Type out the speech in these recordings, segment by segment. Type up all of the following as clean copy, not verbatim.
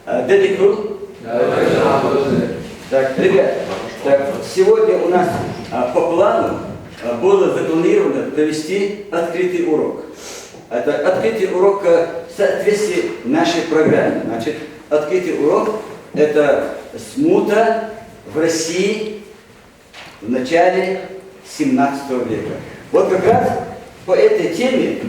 Дедикру? Так, ребят, так, сегодня у нас по плану было запланировано провести открытый урок. Это открытый урок в соответствии нашей программе. Значит, открытый урок – это смута в России в начале 17 века. Вот как раз по этой теме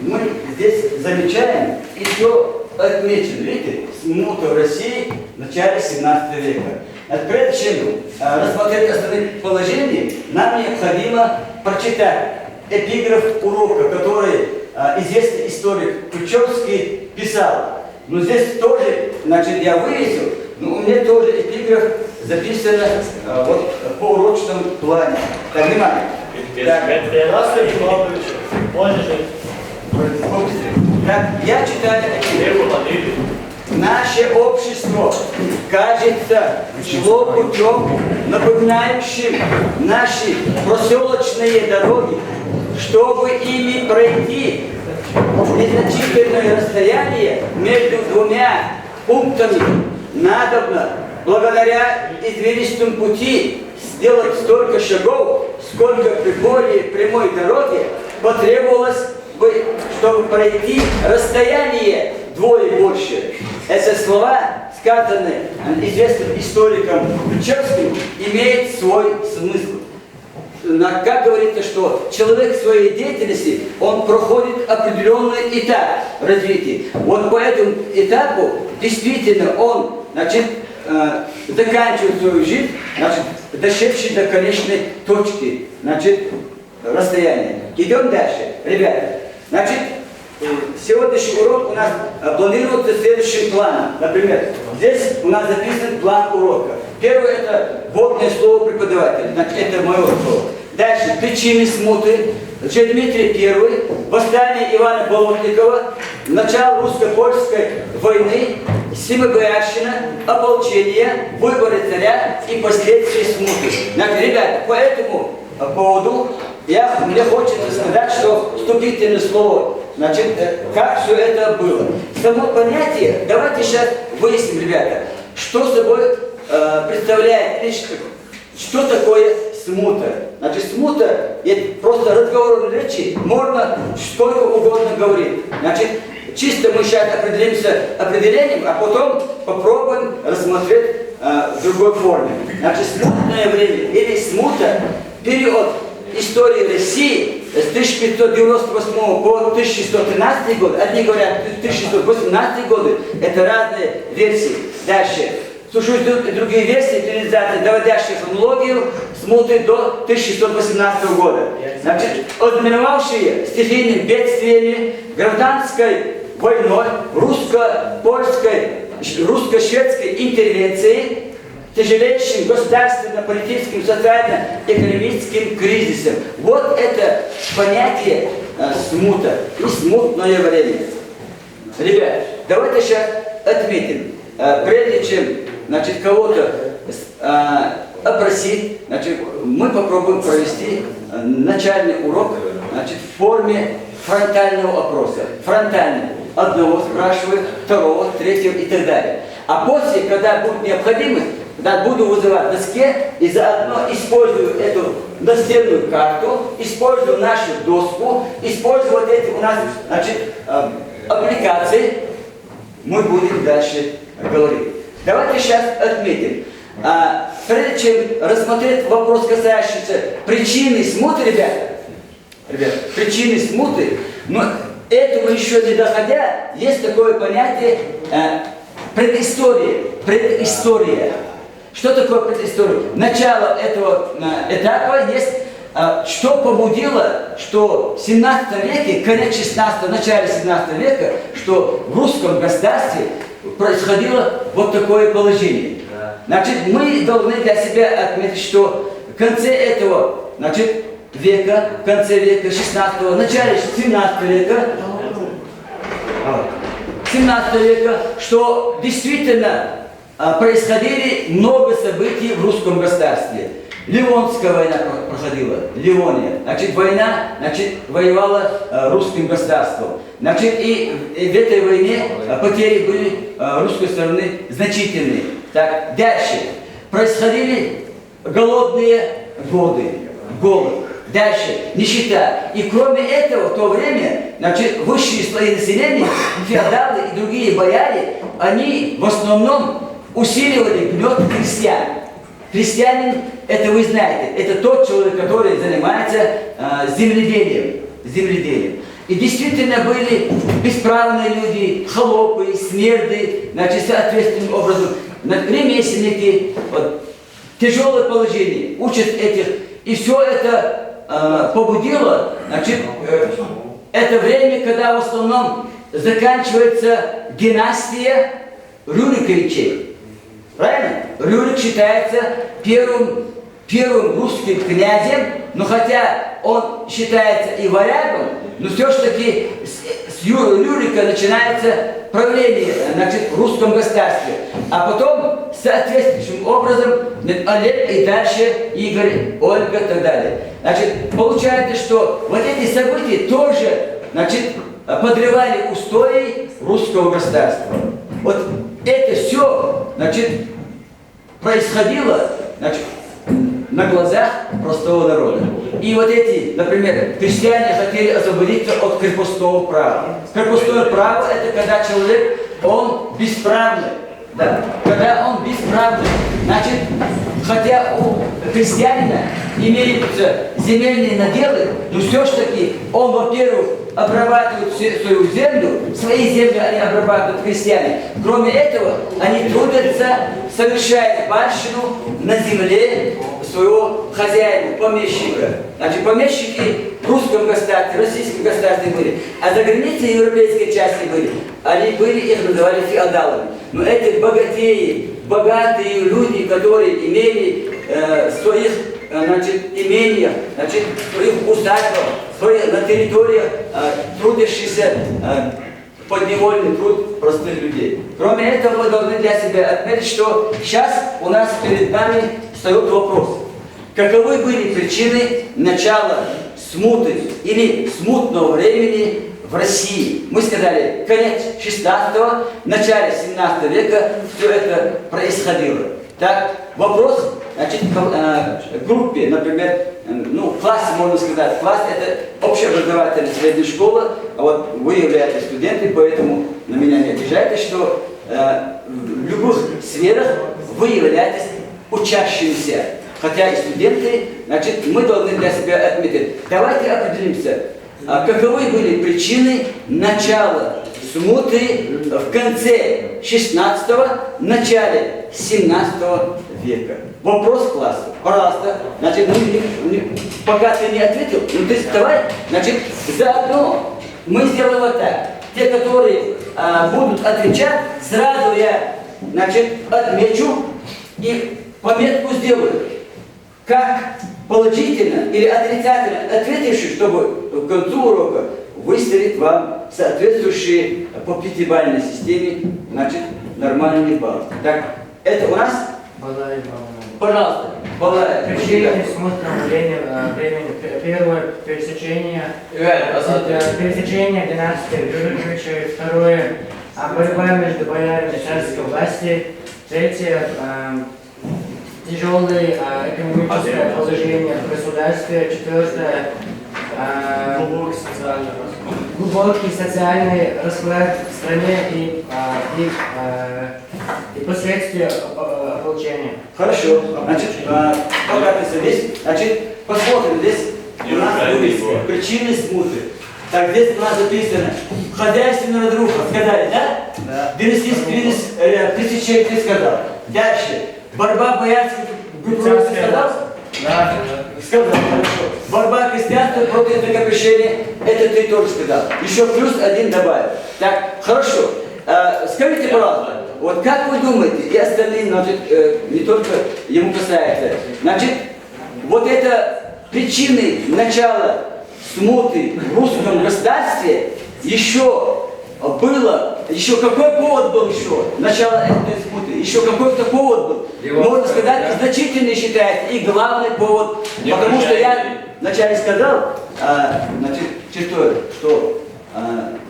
мы здесь замечаем и все отмечено. Видите, смута в России в начале 17 века. Прежде чем рассмотреть основные положения, нам необходимо прочитать эпиграф урока, который известный историк Пучевский писал. Но здесь тоже, значит, я вывесил, но у меня тоже эпиграф записан вот по урочному плане. Так, внимание. Так, я читаю эпиграф. Наше общество, кажется, шло путем, напоминающим наши проселочные дороги, чтобы ими пройти незначительное расстояние между двумя пунктами. Надобно, благодаря извилистому пути, сделать столько шагов, сколько при более прямой дороге потребовалось бы, чтобы пройти расстояние вдвое больше. Эти слова, сказанные известным историком Ключевским, имеют свой смысл. Как говорится, что человек в своей деятельности, он проходит определенный этап развития. Вот по этому этапу действительно он, значит, заканчивает свою жизнь, значит, дошедший до конечной точки, значит, расстояния. Идем дальше. Ребята, значит, сегодняшний урок у нас планируется следующим планом. Например, здесь у нас записан план урока. Первое – это вводное слово преподавателя. Значит, это мое слово. Дальше – причины смуты. Значит, Дмитрий I, восстание Ивана Болотникова, начало русско-польской войны, Семибоярщина, ополчение, выборы царя и последствия смуты. Значит, ребята, по этому поводу мне хочется сказать, что вступительное слово, значит, как все это было. Само понятие, давайте сейчас выясним, ребята, что собой представляет речь, что такое смута. Значит, смута, это просто разговорной речи, можно сколько угодно говорить. Значит, чисто мы сейчас определимся определением, а потом попробуем рассмотреть в другой форме. Значит, смутное время или смута, период истории России с 1598 по 1613 год, одни говорят 1618 годы, это разные версии. Дальше. Существуют другие версии, периодизации, доводящие хронологию смуты до 1618 года. Значит, ознаменовавшие стихийными бедствиями, гражданской войной, русско-польской, русско-шведской интервенцией, тяжелейшим государственно-политическим, социально-экономическим кризисом. Вот это понятие смута и смутное время. Ребят, давайте сейчас отметим, прежде чем, значит, кого-то опросить, значит, мы попробуем провести начальный урок, значит, в форме фронтального опроса. Фронтальный. Одного спрашиваю, второго, третьего и так далее. А после, когда будет необходимость, да, буду вызывать доске и заодно использую эту настенную карту, использую нашу доску, использую вот эти у нас, значит, аппликации, мы будем дальше говорить. Давайте сейчас отметим. Прежде чем рассмотреть вопрос, касающийся причины смуты, ребята, причины смуты, но этому еще не доходя, есть такое понятие предыстория. Предыстория. Что такое предыстория? Начало этого этапа есть, что побудило, что в 17 веке, конец 16, начале 17 века, что в русском государстве происходило вот такое положение. Значит, мы должны для себя отметить, что в конце этого, значит, века, в конце века 16-го, в начале 17 века, 17 века, что действительно происходили много событий в русском государстве. Ливонская война проходила, Ливония. Значит, война, значит, воевала русским государством. Значит, и в этой войне потери были русской стороны значительные. Так, дальше. Происходили голодные годы, голод. Дальше, нищета. И кроме этого, в то время, значит, высшие слои населения, феодалы и другие бояре, они в основном усиливали гнет крестьян. Крестьянин, это вы знаете, это тот человек, который занимается земледелием. И действительно были бесправные люди, холопы, смерды, значит, соответственным образом, ремесленники, вот, тяжелое положение, учат этих. И все это побудило, значит, это время, когда в основном заканчивается династия Рюриковичей. Правильно? Рюрик считается первым русским князем, но хотя он считается и варягом, но все-таки с Рюрика начинается правление, значит, в русском государстве. А потом соответствующим образом Олег и дальше Игорь, Ольга и так далее. Значит, получается, что вот эти события тоже, значит, подрывали устои русского государства. Вот это все, значит, происходило, значит, на глазах простого народа. И вот эти, например, крестьяне хотели освободиться от крепостного права. Крепостное право – это когда человек, он бесправный. Да. Когда он бесправный, значит, хотя у крестьянина имеются земельные наделы, но все-таки он, во-первых, обрабатывает свою землю, свои земли они обрабатывают крестьяне. Кроме этого, они трудятся, совершая барщину на земле своего хозяина, помещика. Значит, помещики в русском государстве, российском государстве были, а за границей европейской части были. Они были, их называли феодалами. Но эти богатеи, богатые люди, которые имели своих, значит, имениях, значит, своих усадьбах, на территориях трудящихся подневольный труд простых людей. Кроме этого, мы должны для себя отметить, что сейчас у нас перед нами встает вопрос. Каковы были причины начала смуты или смутного времени в России? Мы сказали, конец 16-го, начале 17 века все это происходило. Так, вопрос, значит, группе, например, ну, класс, можно сказать, класс это общеобразовательная средняя школа, а вот вы являетесь студенты, поэтому на меня не обижайтесь, что в любых сферах вы являетесь учащимися. Хотя и студенты, значит, мы должны для себя отметить. Давайте определимся, каковы были причины начала смуты в конце 16-го, начале 17 века. Вопрос класса. Пожалуйста. Значит, пока ты не ответил, ну ты давай, значит, заодно мы сделаем вот так. Те, которые будут отвечать, сразу я, значит, отмечу и пометку сделаю. Как положительно или отрицательно ответивший, чтобы к концу урока выставить вам соответствующие по пятибалльной системе, значит, нормальный балл. Так, это у нас? Пожалуйста. Причины смутного времени, первое пересечение династии Рюриковичей, второе борьба между боярами царской власти, третье тяжелое экономическое положение в государстве, четвертое глубокий социальный расклад в стране и последствия ополчения. Хорошо. Значит, пока ты здесь, значит, посмотрим здесь у нас будет причины смуты. Так, здесь у нас записано хозяйственная разруха. Сказали, да? Да. Династийский кризис, пресечение ты сказал. Дальше. Борьба боярских группировок, ты сказал? Да. Сказал, хорошо. Борьба крестьянства против языкопрещения, это ты тоже сказал. Еще плюс один добавил. Так, хорошо. Скажите, пожалуйста, вот как вы думаете, и остальные, значит, не только ему касается, значит, вот это причины начала смуты в русском государстве еще было еще какой повод был еще? Начало этой диспуты. Еще какой-то повод был. Можно сказать, значительный считается и главный повод. Потому что я вначале сказал, значит, что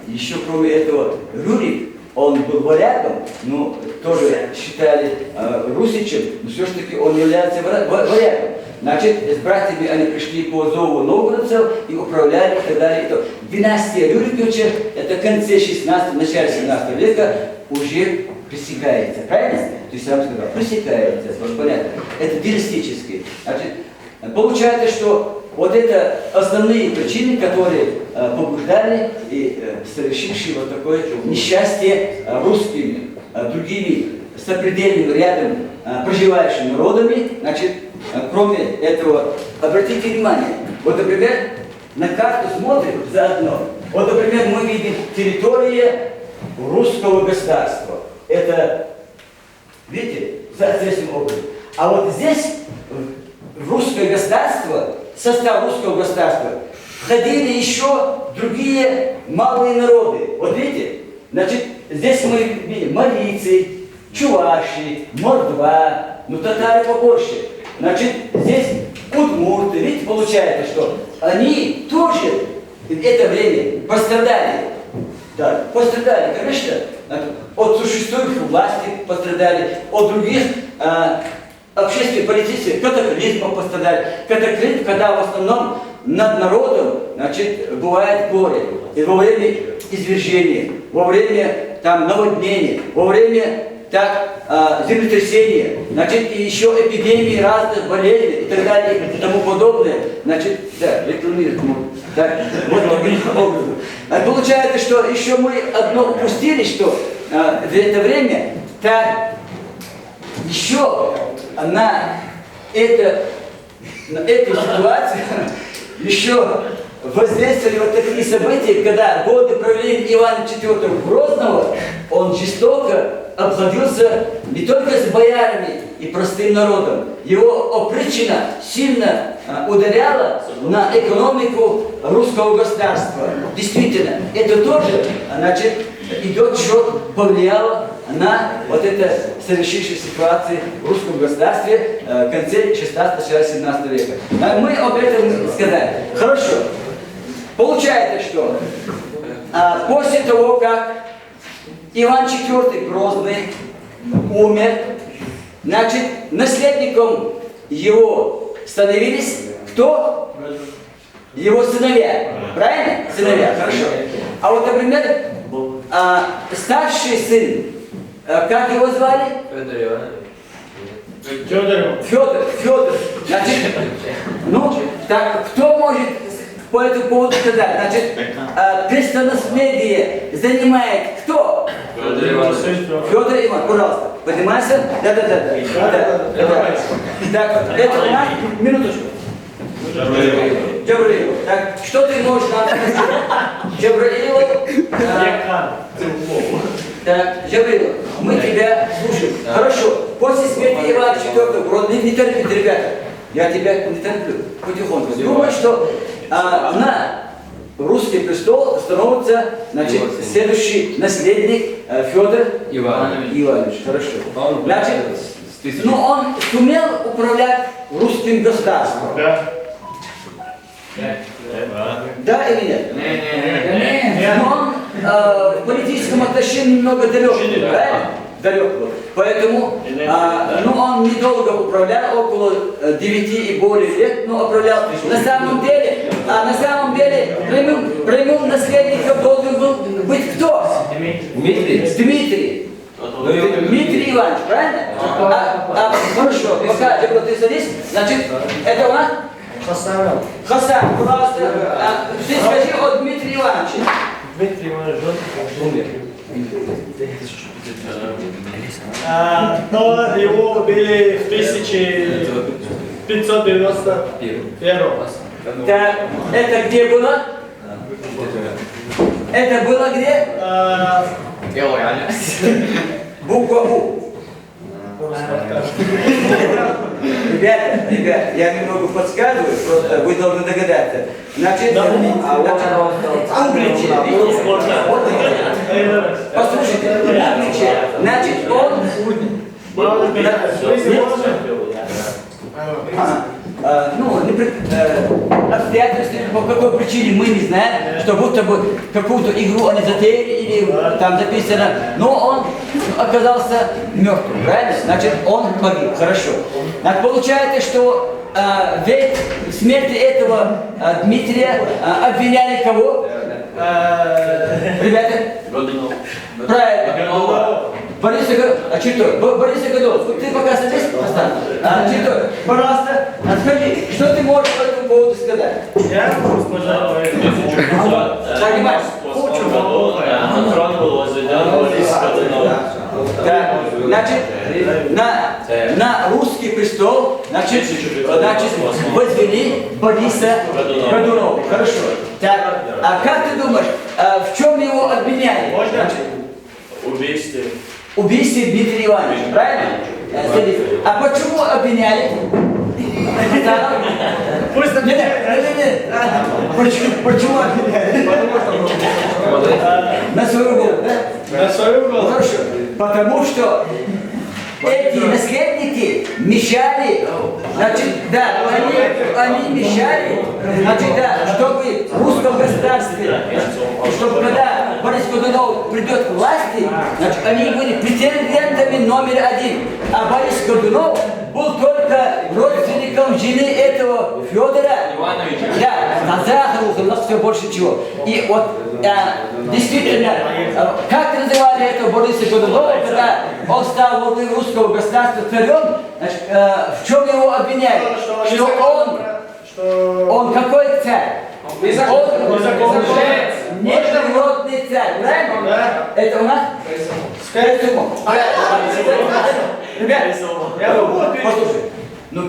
еще кроме этого Рюрик, он был варягом, но тоже считали русичем, но все-таки он является варягом. Значит, с братьями они пришли по зову новгородцев и управляли и так далее. Династия Рюриковича, это в конце 16 начале 17 века уже пресекается. Правильно? То есть я вам сказал, пресекается, понятно. Это династический. Значит, получается, что вот это основные причины, которые побуждали и совершившие вот такое несчастье русскими, другими сопредельным рядом проживающими народами. Значит, кроме этого, обратите внимание, вот, например, на карту смотрим заодно. Вот, например, мы видим территория русского государства. Это, видите, соответственным образом. А вот здесь, в русское государство, в состав русского государства, входили еще другие малые народы. Вот видите? Значит, здесь мы видим марийцы, чуваши, мордва, ну татары побольше. Значит, здесь удмурты. Видите, получается, что они тоже в это время пострадали. Да, пострадали, конечно, от существующих власти пострадали, от других общественных, политических катаклизмов пострадали. Катаклизм, когда в основном над народом, значит, бывает горе. И во время извержения, во время там наводнения, во время землетрясения, значит, и еще эпидемии разных болезней и так далее и тому подобное. Значит, да, рекламировать можно. Так, вот таким образом. Получается, что еще мы одно упустили, что в это время так еще на эту ситуацию еще воздействовали вот такие события, когда годы правления Ивана IV Грозного он жестоко обходился не только с боярами и простым народом. Его опричнина сильно ударяла на экономику русского государства. Действительно, это тоже, значит, идет счет, повлияло на вот это совершившуюся ситуацию в русском государстве в конце 16-17 века. Мы об этом сказали. Хорошо. Получается, что после того, как Иван IV Грозный умер, значит, наследником его становились кто? Его сыновья. Правильно? Сыновья, хорошо. А вот, например, старший сын, как его звали? Федор. Значит, ну, так, кто может по этому поводу сказать? Значит, престолонаследие занимает кто? Федор Иванович, пожалуйста, поднимайся. Да. Так, это у нас, минуточку. Джабраил. Так, что ты можешь нам сказать? Джабраил. Так, Джабраил, мы тебя слушаем. Хорошо. После смерти Ивана IV, не терпите, ребята. Я тебя не терплю. Потихоньку. Думаю, что на русский престол становится, значит, следующий наследник Федор Иванович. Хорошо. Значит, но он сумел управлять русским государством. Да или нет? Нет. Но он в политическом отношении немного далек, правильно? Далек был. Поэтому, он недолго управлял, около 9 и более лет, но управлял. На самом деле прямым наследником должен был быть кто? Дмитрий. Дмитрий Иванович, правильно? Хорошо, пока ты садись, значит, это у нас? Хасан, пожалуйста, ты скажи о Дмитрии Ивановиче. Дмитрий Иванович умер. Но его убили в 1591. Так, это где было? Это было где? Буква У. Ребята, ребят, я немного подсказываю, просто вы должны догадаться. Значит, Угличи, видите? Послушайте, Угличи, значит, он... Обстоятельства, по какой причине мы не знаем, что будто бы какую-то игру они затеяли или там записано, но он оказался мертвым, правильно? Значит, он погиб, хорошо. Значит, получается, что ведь в смерти этого Дмитрия обвиняли кого? Ребята? Правильно. Борис Годунов, ты пока садись, пожалуйста, скажи, что ты можешь по этому поводу сказать? Я могу сказать, Понимаешь? На трон был возведен Борис Годунов. Да. Значит, на русский престол, значит, возвели Бориса Годунова. Хорошо. Так, а как ты думаешь, в чем его обвиняли? Убийстве. Убийстве Дмитрия Ивановича, правильно? А почему обвиняли? Нет. Почему обвиняли? На свою голову, да? на свою голову. Хорошо. Потому что эти наследники мешали, значит, да, они мешали, значит, да, чтобы в русском государстве, чтобы когда Борис Годунов придет к власти, значит, они были претендентами номер один, а Борис Годунов был только родственником жены этого Федора Ивановича. Да, на Захару, у нас все больше чего. И вот, действительно, как называли этого Бориса Годунова, когда он стал во главе русского государства царем, значит, в чем его обвиняли? Что он какой царь? Он международный царь, правильно? Да. Это у нас? Ребята, послушай, ну,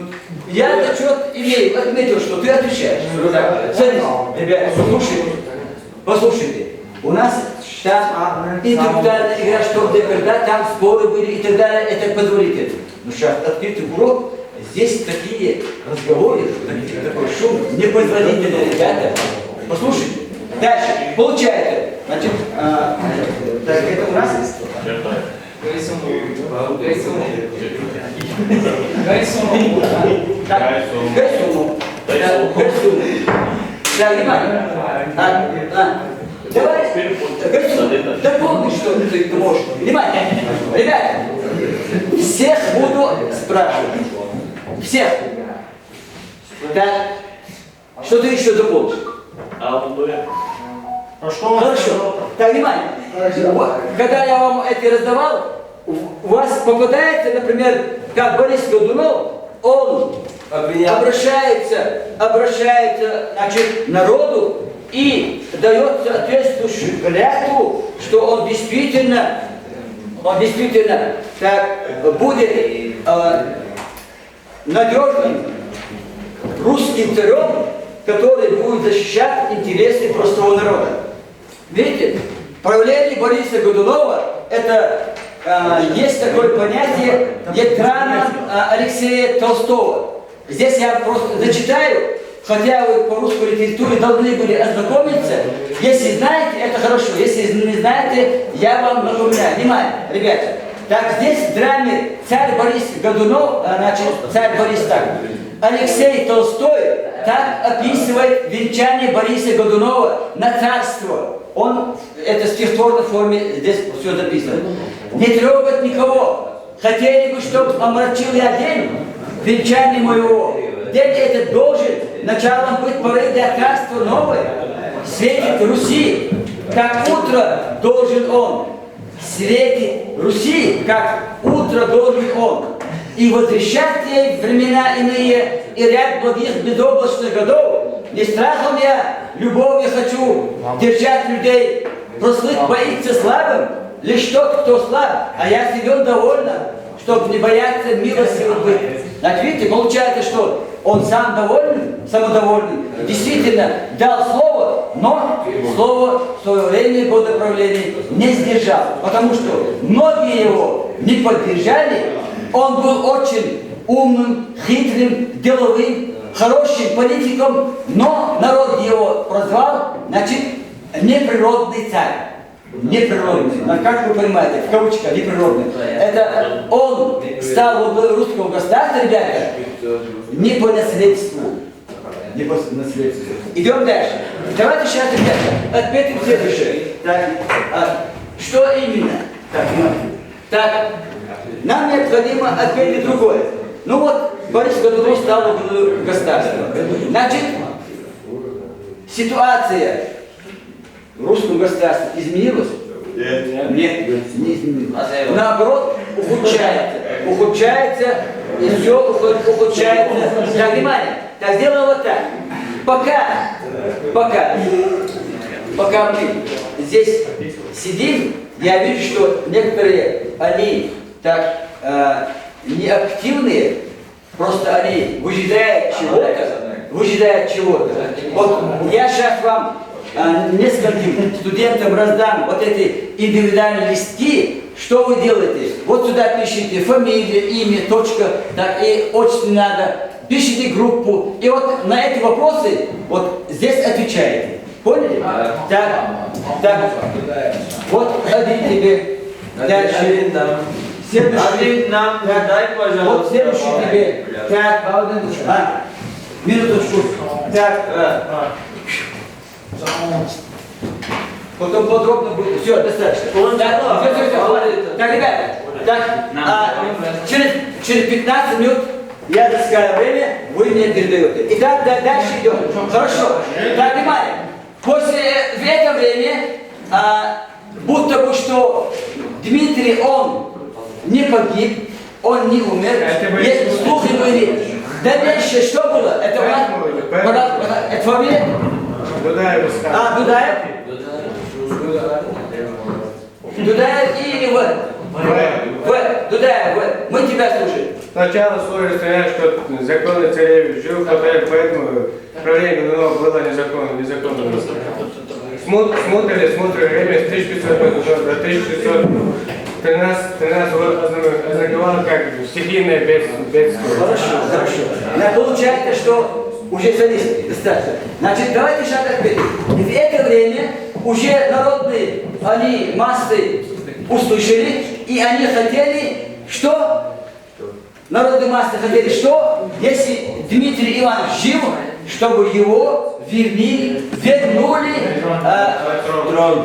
я зачет имею, отметил, что ты отвечаешь. Садись, ребята, послушайте, у нас там интеллектуальная игра, что где, когда, там споры были и так далее, это позволительно. Но сейчас открытый урок, здесь такие разговоры, такой шум, непозволительно, ребята. Послушайте, дальше, получается, значит, так, это у нас... Гайсумов. Да, внимание. Давай, дополни, что ты можешь. Внимание. Ребята, всех буду спрашивать. Всех. Так, что ты еще дополнишь? Хорошо. Так, внимание. Когда я вам это раздавал, у вас попадается, например, как Борис Годунов, он обращается, значит, народу и дает соответствующую клятву, что он действительно так, будет надежным русским царем, который будет защищать интересы простого народа. Видите, правление Бориса Годунова — это есть такое понятие Ятрана Алексея Толстого. Здесь я просто зачитаю, хотя вы по русской литературе должны были ознакомиться. Если знаете, это хорошо. Если не знаете, я вам напоминаю. Внимание, ребята. Так, здесь в драме царь Борис Годунов, значит, царь Борис так. Алексей Толстой так описывает венчание Бориса Годунова на царство. Он, это в стихотворной форме, здесь все записано. Не трогать никого. Хотели бы, чтобы омрачил я день венчания моего. День этот должен началом быть поры для царства новое. Светит Руси, как утро должен он. Светит Руси, как утро должен он. И возвещать ей времена иные и ряд благих безоблачных годов. Не страхом я, любовью хочу держать людей. Прослыть боится слабым, лишь тот, кто слаб, а я силен довольно, чтобы не бояться милостивым быть. Значит, видите, получается, что он сам довольный, самодовольный, действительно дал слово, но слово в свое время года правления не сдержал, потому что многие его не поддержали, он был очень умным, хитрым, деловым, хорошим политиком, но народ его прозвал, значит, неприродный царь. Неприродный. Ну, как вы понимаете, в кавычках неприродный. Это он стал во главе русского государства, ребята, не по наследству. Не по наследству. Идем дальше. Давайте сейчас, ребята, отметим следующее. Так, что именно? Так, нам необходимо отметить другое. Ну вот, Борис Годунов стал во главе государства. Значит, ситуация в русском государстве изменилась? Нет, не изменилась. Наоборот, ухудшается, и все ухудшается. Так, внимание, так сделаем вот так. Пока мы здесь сидим, я вижу, что некоторые, они так неактивные, просто они выжидают чего-то. Вот я сейчас вам нескольким студентам раздам вот эти индивидуальные листки. Что вы делаете? Вот сюда пишите фамилия, имя, точка, так и очень надо. Пишите группу. И вот на эти вопросы вот здесь отвечаете. Поняли? Так. Вот один тебе. Дальше. Один нам, дай, пожалуйста. Вот следующий тебе. Так. Минуточку. Так. Потом подробно будет. Все, достаточно. Все. Так, ребята, через 15 минут я засекаю время, вы мне передаете. Итак, дальше идем. Хорошо. Так, внимание. В это время, будто бы что Дмитрий, он не погиб, он не умер. Есть слухи были. Дальнейшее что было? Это у нас, это фамилия? Дудаев. Дудаев? Дудаев или Дудаев, мы тебя слушаем. Сначала сложно сказать, что законный царевич жил, поэтому правление Годунова было незаконно. Смотрели время с 1500 до 1613 ознаковало как стихийное бедствие. Хорошо. Получается, что уже садись, достаточно. Значит, давайте шаг отметим. И в это время уже народные, они массы услышали, и они хотели, что? Народные массы хотели, что? Если Дмитрий Иванович жив, чтобы его вернули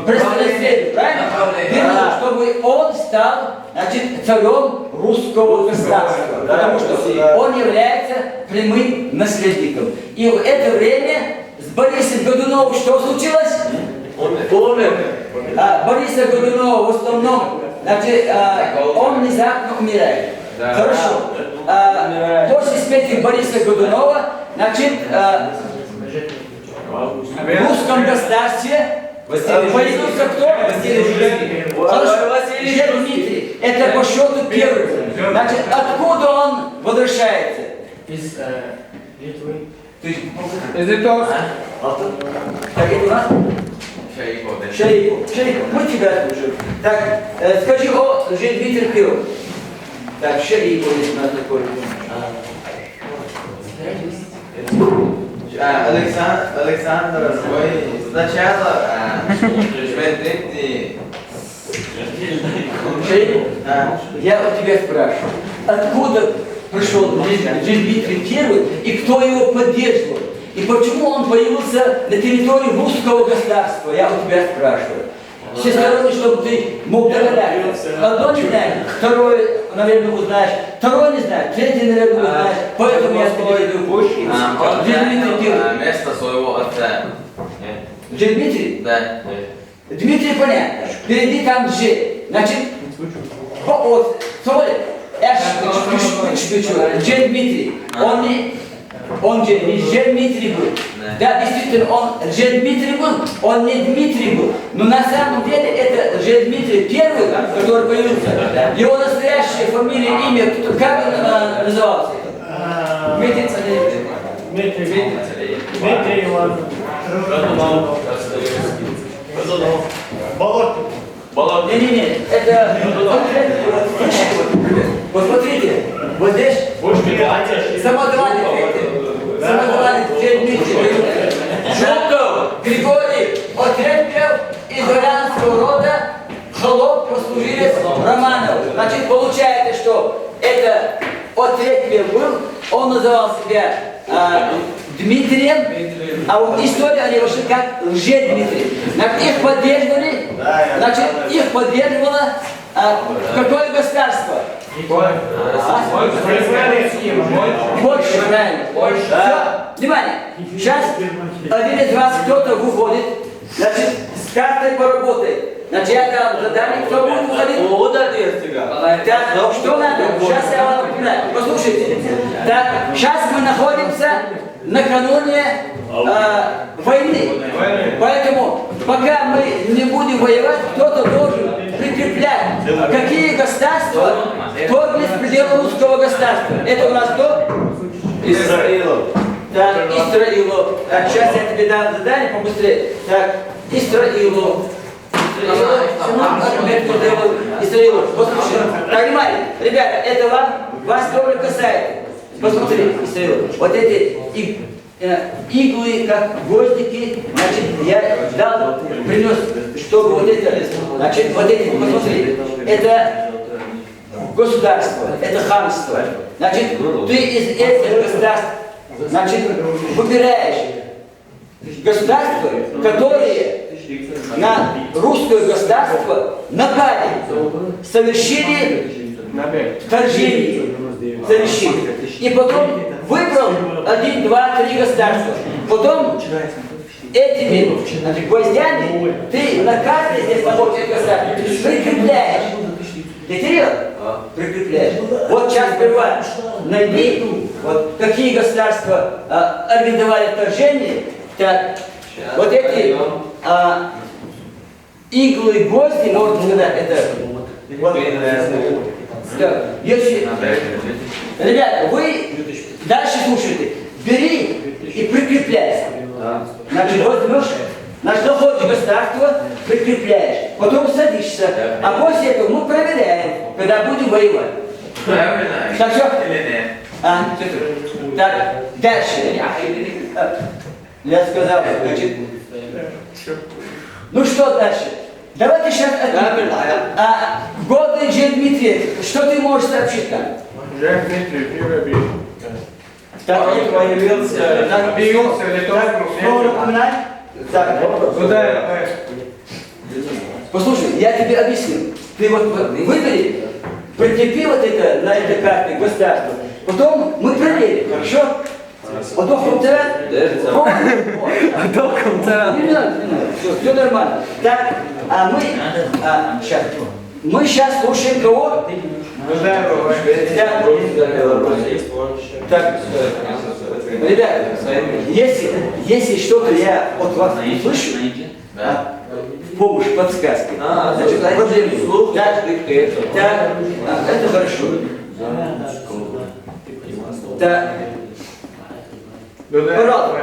престолонаследию, правильно? Вернули, чтобы он стал, значит, царем русского государства, потому что он является прямым наследником. И в это время с Борисом Годуновым что случилось? Умер. Бориса Годунова в основном, значит, он внезапно умирает. Хорошо. После смерти Бориса Годунова, значит, в русском государстве появился кто? Хорошо. Дмитрий. Это по счету первый. Значит, откуда он возвращается? Из Литвы. Из Литовска. Так это у нас? Шарипов, мы тебя слушаем. Так, скажи о Дмитрий Первый. Так, Шарипов здесь у нас такой. Александр свой сначала Я у тебя спрашиваю, откуда пришел Дмитрий Первый и кто его поддерживал? И почему он появился на территории русского государства? Я у тебя спрашиваю. Всесторонне, чтобы ты мог догадаться. Одно не знаешь, второе, наверное, узнаешь, второе не знаешь, третье, наверное, узнаешь. Поэтому я тебе веду Пушкин. Место своего отца. Дмитрий? Да. Дмитрий, понятно. Впереди там Ж. Значит, вот, смотри, Дмитрий. Он же Дмитрий был. Да, действительно, он Дмитрий был, он не Дмитрий был. Но на самом деле это Дмитрий Первый, который появился. Его настоящая фамилия, имя, как он назывался? Дмитрий Иванович. Болотин. Не, это... Вот смотрите, вот здесь... что это от третьего был, он называл себя Дмитрием, а вот история они вошли как Лже-Дмитрий. Их поддерживали, значит, их поддерживало какое государство? Больше, правильно. Все, внимание. Сейчас один из вас, кто-то выходит, значит, с картой поработает. Значит, я дам задание, кто будет выходить? Так, что надо? Сейчас я вам напоминаю. Послушайте. Так, сейчас мы находимся накануне войны. Поэтому, пока мы не будем воевать, кто-то должен прикреплять, какие государства вторглись в пределы русского государства. Это у нас кто? Израилов. Так, Израилу. Так, сейчас я тебе дам задание побыстрее. Так, Израилу. Израилу. Послушай, понимаете, ребята, это вас тоже касается. Посмотри, Израилу. Вот эти иглы, как гвоздики, значит, я дал, принес, чтобы вот это, значит, вот эти, посмотри, это государство, это ханство. Значит, ты из этих государств, значит, выбираешь государства, которые на русское государство напали, совершили вторжение, совершили. И потом выбрал 1, 2, 3 государства. Потом этими, значит, гвоздями ты на каждой здесь находится государство прикрепляешь. Детерел? Прикрепляешь. Вот сейчас сперва найди, вот какие государства организовали вторжение. Так, вот эти иглы, гвозди, можно сказать, это вот, да, если, ребята, вы дальше слушайте, бери и прикрепляйся. Значит, возьмешь, значит, находишь государство, прикрепляешь, потом садишься, а после этого мы проверяем, когда будем воевать. Так что? Так, дальше. Я сказал, значит, ну что дальше? Давайте сейчас годы Лже-Дмитрия. Что ты можешь сообщить нам? Лже-Дмитрий, первый бит. Так, появился в Литовском Так, послушай, я тебе объясню. Ты вот выбери, прикрепи вот это на этой карте государства. Потом мы проверим, хорошо? Потом концерт. Потом концерт. Не надо, все нормально. Так, сейчас. Мы сейчас слушаем кого? Так, ребята, если что-то я от вас не слышу, помощь, подсказки, значит, проблемы. Так, это хорошо. Так. Пожалуйста.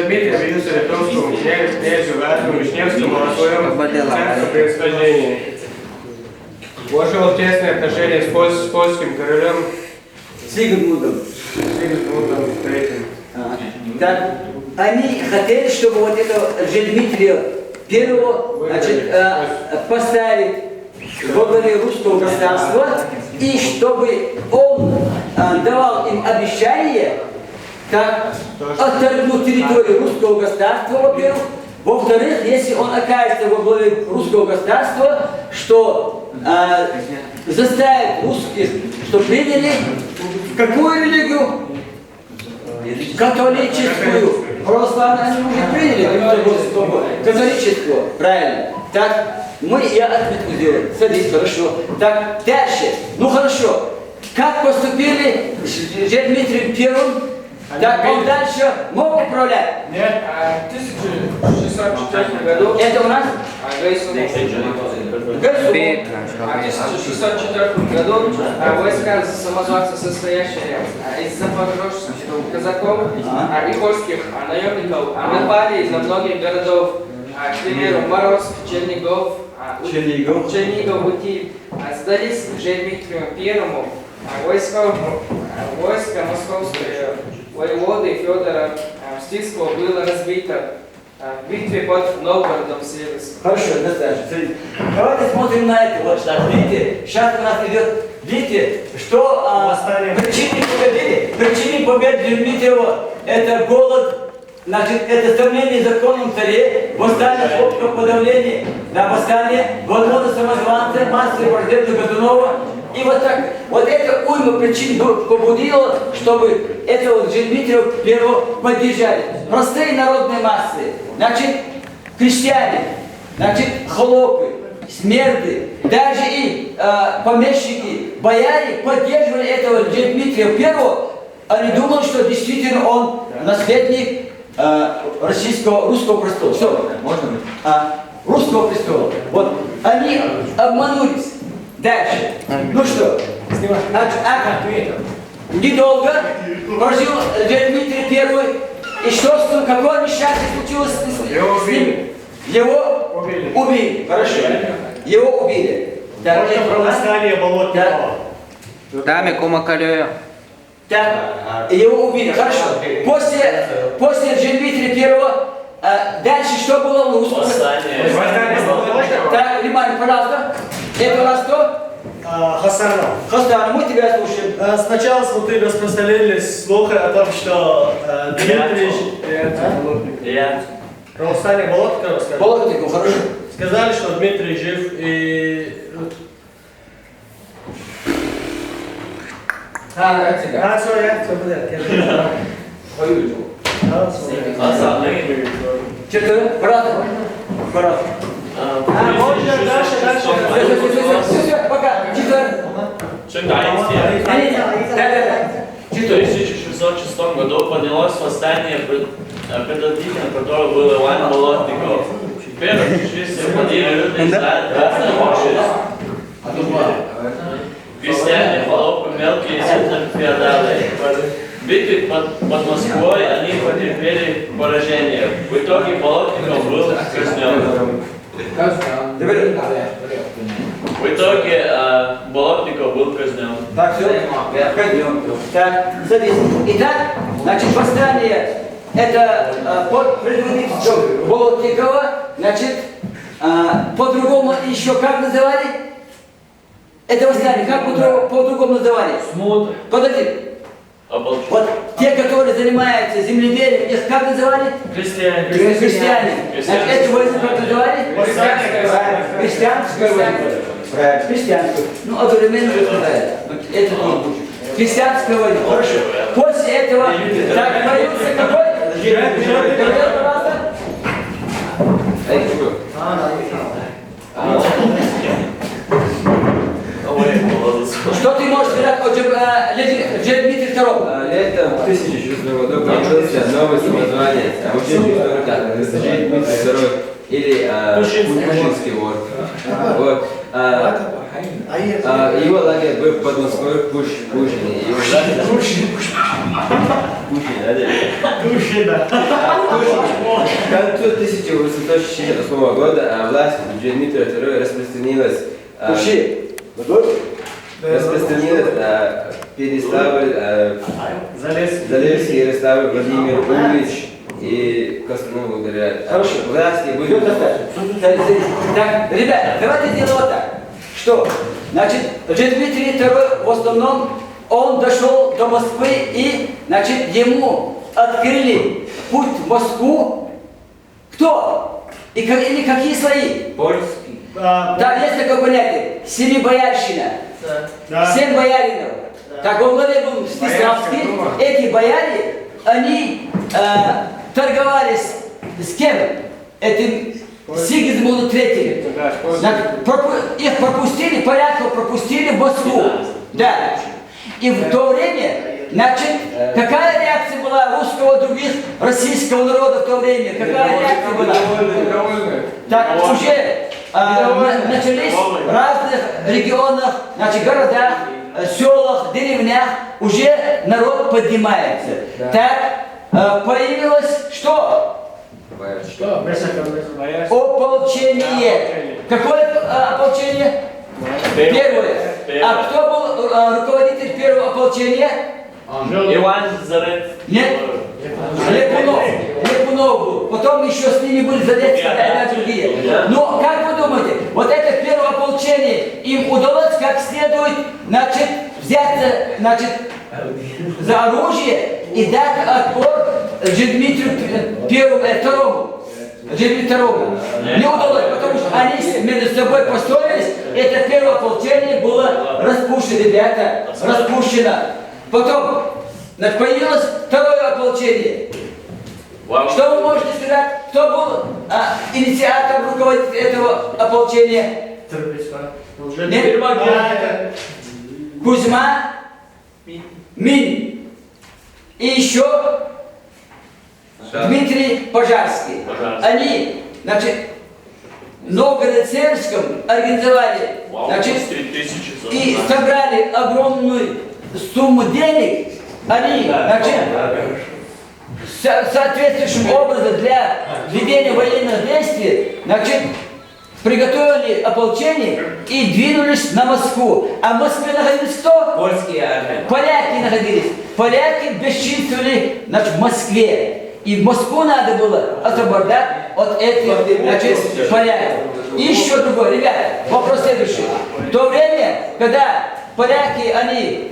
Дмитрий явился литовскому князю Вятому Вишневскому о своем царском происхождении. Вошел в тесные отношения с польским королем Сигмундом III. Так, они хотели, чтобы вот этого Лже-Дмитрия первого, значит, поставить во главе русского государства, и чтобы он давал им обещание, как отторгнуть территорию русского государства, во-первых. Во-вторых, если он окажется во главе русского государства, что заставит русских, что приняли какую религию? Католическую. Православные они уже приняли католическую. Правильно. Так, я отметку сделаю. Садись, хорошо. Так, дальше. Ну хорошо. Как поступили с Лже-Дмитрием Первым? Так он дальше мог управлять? Нет, в 1604 году Это у нас? в 1604 году войска самозванца, состоящие из запорожцев, казаков и польских наемников, напали на многих городов, к примеру, Моровск, Чернигов, Утиль, сдались Лже-Дмитрию Первому. Войско московское воеводы Федора Мстицкого было разбито. в битве под Новгородом Северским. Хорошо, достаточно. Смотрите. Давайте смотрим на это. Вот так, видите, сейчас у нас идет, видите, что причиной победы Дмитриева это голод, значит, это сомнение законом царе, восстание хлопков подавление, да, восстание, возможно, самозванца, массовый портрет Годунова. И вот так, вот это уйма причин побудило, чтобы этого Дмитрия первого поддержали. Простые народные массы, значит, крестьяне, значит, холопы, смерды, даже и помещики, бояре поддерживали этого Дмитрия первого. Они думали, что действительно он наследник русского престола. Все, можно? Русского престола. Вот, они обманулись. Дальше. Ну что? Недолго прожил Дмитрий Первый. И что с ним, какое несчастье случилось с ним? Его убили. Хорошо. Его убили. Можно про восстание Болотникова. Даме Кумакалея. Так, его убили. Хорошо. После Дмитрия Первого дальше что было в русском? Восстание. Так, внимание, пожалуйста. Это у нас кто? Хасанов. Хасан, мы тебя слушаем. Сначала смотри, распространились слухи о том, что Дмитрий... Я. Про восстание Болотникова сказали. Болотников, хорошо. Сказали, что Дмитрий жив и... Все будет. Что-то, брат. Можно дальше. Все, пока. В 1606 году поднялось восстание, предводителем которого был Иван Болотников. Первым чеченцы входили люди крестьяне, холопы, мелкие и сильные феодалы. В битве под Москвой они потерпели поражение. В итоге Болотников был казнен. Так, все. Пойдем. Так, смотрите. Итак, значит, восстание это под предводительством Болотникова, значит, по-другому еще как называли? Это восстание, как по-другому называли? Смута. Подожди. Вот те, которые занимаются земледелием, их как называли? Крестьяне. Крестьяне. Значит, эту войну как называли? Крестьянскую войну. Правильно, крестьянскую. Ну, одновременно это тоже. Крестьянская война. Хорошо. После этого, так, появился какой? Что ты можешь сказать о Дмитрии II? Летом 1600 года появился новый самозванец, учитель историка Дмитрий II или Тушинский вор. Вот. Его лагерь был под Москвой в Пушкине. К концу 1868 года власть Дмитрия II распространилась на Переславль, Залесский, Ярославль, Владимир Ильич и Кострому ударяют. Хорошо. Власти были... Так, ребята, давайте сделаем вот так. Что? Значит, Дмитрий II в основном, он дошел до Москвы и, значит, ему открыли путь в Москву. Кто? Или какие слои? Польский. Да, есть такое понятие. Семибоярщина. Да. 7 бояринов. Так, во главе был Мстиславский. Эти бояре, они торговали с кем? Этим Сигизмунду III. Их пропустили, порядком пропустили в Москву. Да. И в то время, значит, какая реакция была русского, других, российского народа в то время? Какая реакция была? Так, уже начались в разных регионах, значит, городах, селах, деревнях, уже народ поднимается. Так, появилось что? Ополчение. Какое ополчение? Первое. А кто был руководитель первого ополчения? Иван Зарецкий. Нет? Лепунов. много было. Потом еще с ними были задействованы другие. Но как вы думаете, вот это первое ополчение, им удалось как следует, значит, взяться, значит, за оружие и дать отпор Дмитрию II. Не удалось, потому что они между собой поссорились, это первое ополчение было распущено, ребята, распущено. Потом появилось второе ополчение. Что вы можете сказать, кто был инициатором, руководитель этого ополчения? Нет? Кузьма Минь. И еще Дмитрий Пожарский. Они, значит, в Новгород-Северском организовали, значит, и собрали огромную сумму денег. Они, значит, соответствующим образом для ведения военных действий, значит, приготовили ополчение и двинулись на Москву. А в Москве находились кто? Польские армии. Поляки находились. Поляки бесчинствовали, значит, в Москве. И в Москву надо было освобождать от этих, значит, поляков. И еще другой, ребята, вопрос следующий. В то время, когда поляки, они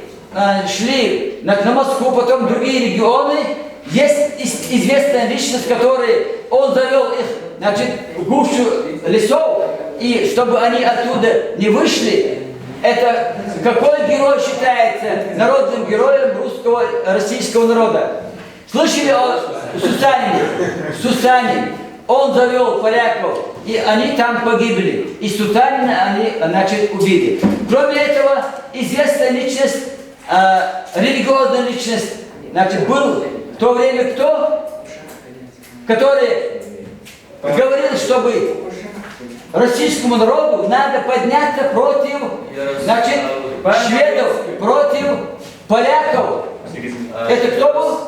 шли на Москву, потом в другие регионы, есть известная личность, которая, он завел их, значит, в гущу лесов, и чтобы они оттуда не вышли, это какой герой считается народным героем русского, российского народа? Слышали о Сусанине? Сусанин. Он завел поляков, и они там погибли. И Сусанина они, значит, убили. Кроме этого, известная личность, религиозная личность, значит, был в то время кто? Который говорил, чтобы российскому народу надо подняться против, значит, шведов, против поляков. Это кто был?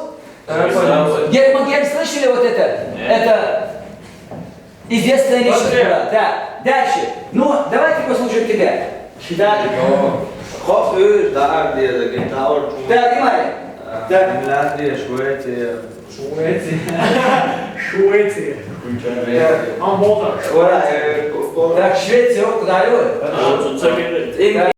Гермоген, слышали вот это? Это известная личность была. Да. Дальше. Ну, давайте послушаем тебя. Да. Да, внимание. Финляндия, Швеция. Швеция. Так, Швеция, куда его?